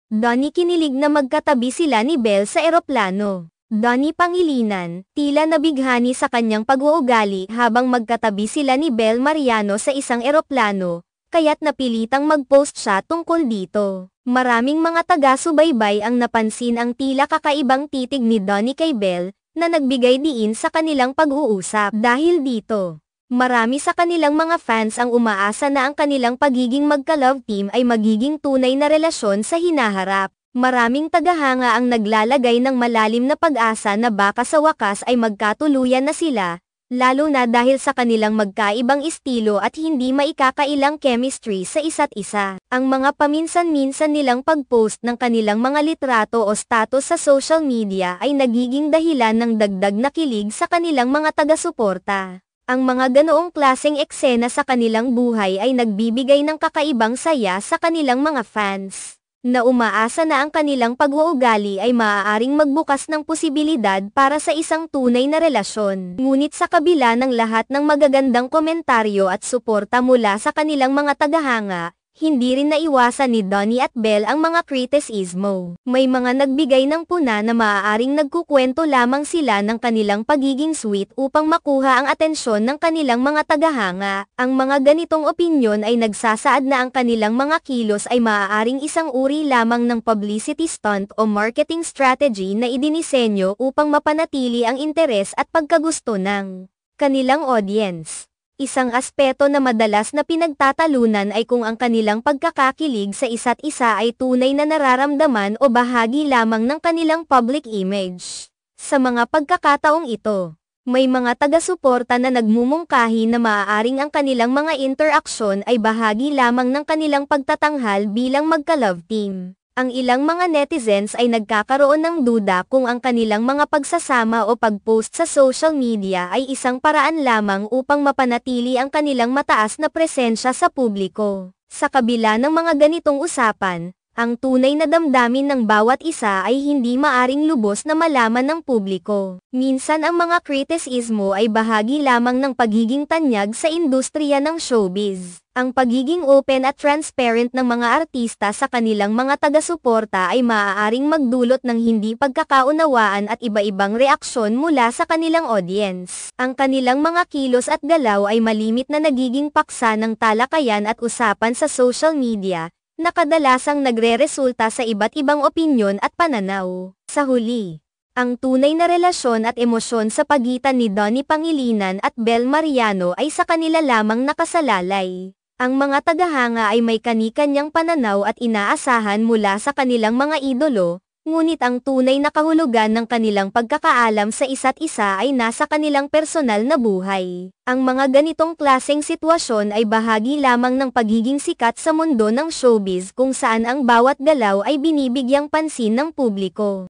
Donnie kinilig na magkatabi sila ni Belle sa eroplano. Donnie Pangilinan, tila nabighani sa kanyang pag-uugali habang magkatabi sila ni Belle Mariano sa isang eroplano, kaya't napilitang mag-post siya tungkol dito. Maraming mga taga-subaybay ang napansin ang tila kakaibang titig ni Donnie kay Belle, na nagbigay diin sa kanilang pag-uusap. Dahil dito, marami sa kanilang mga fans ang umaasa na ang kanilang pagiging magka-love team ay magiging tunay na relasyon sa hinaharap. Maraming tagahanga ang naglalagay ng malalim na pag-asa na baka sa wakas ay magkatuluyan na sila, lalo na dahil sa kanilang magkaibang estilo at hindi maikakailang chemistry sa isa't isa. Ang mga paminsan-minsan nilang pag-post ng kanilang mga litrato o status sa social media ay nagiging dahilan ng dagdag na kilig sa kanilang mga taga-suporta. Ang mga ganoong klaseng eksena sa kanilang buhay ay nagbibigay ng kakaibang saya sa kanilang mga fans, na umaasa na ang kanilang pag-uugali ay maaaring magbukas ng posibilidad para sa isang tunay na relasyon. Ngunit sa kabila ng lahat ng magagandang komentaryo at suporta mula sa kanilang mga tagahanga, hindi rin naiwasan ni Donnie at Belle ang mga kritisismo. May mga nagbigay ng puna na maaaring nagkukwento lamang sila ng kanilang pagiging sweet upang makuha ang atensyon ng kanilang mga tagahanga. Ang mga ganitong opinyon ay nagsasaad na ang kanilang mga kilos ay maaaring isang uri lamang ng publicity stunt o marketing strategy na idinisenyo upang mapanatili ang interes at pagkagusto ng kanilang audience. Isang aspeto na madalas na pinagtatalunan ay kung ang kanilang pagkakakilig sa isa't isa ay tunay na nararamdaman o bahagi lamang ng kanilang public image. Sa mga pagkakataong ito, may mga taga-suporta na nagmumungkahi na maaaring ang kanilang mga interaksyon ay bahagi lamang ng kanilang pagtatanghal bilang magka-love team. Ang ilang mga netizens ay nagkakaroon ng duda kung ang kanilang mga pagsasama o pag-post sa social media ay isang paraan lamang upang mapanatili ang kanilang mataas na presensya sa publiko. Sa kabila ng mga ganitong usapan, ang tunay na damdamin ng bawat isa ay hindi maaring lubos na malaman ng publiko. Minsan ang mga kritisismo ay bahagi lamang ng pagiging tanyag sa industriya ng showbiz. Ang pagiging open at transparent ng mga artista sa kanilang mga taga-suporta ay maaaring magdulot ng hindi pagkakaunawaan at iba-ibang reaksyon mula sa kanilang audience. Ang kanilang mga kilos at galaw ay malimit na nagiging paksa ng talakayan at usapan sa social media, na kadalasang nagre-resulta sa iba't ibang opinyon at pananaw. Sa huli, ang tunay na relasyon at emosyon sa pagitan ni Donnie Pangilinan at Belle Mariano ay sa kanila lamang nakasalalay. Ang mga tagahanga ay may kani-kanyang pananaw at inaasahan mula sa kanilang mga idolo, ngunit ang tunay na kahulugan ng kanilang pagkakaalam sa isa't isa ay nasa kanilang personal na buhay. Ang mga ganitong klaseng sitwasyon ay bahagi lamang ng pagiging sikat sa mundo ng showbiz kung saan ang bawat galaw ay binibigyang pansin ng publiko.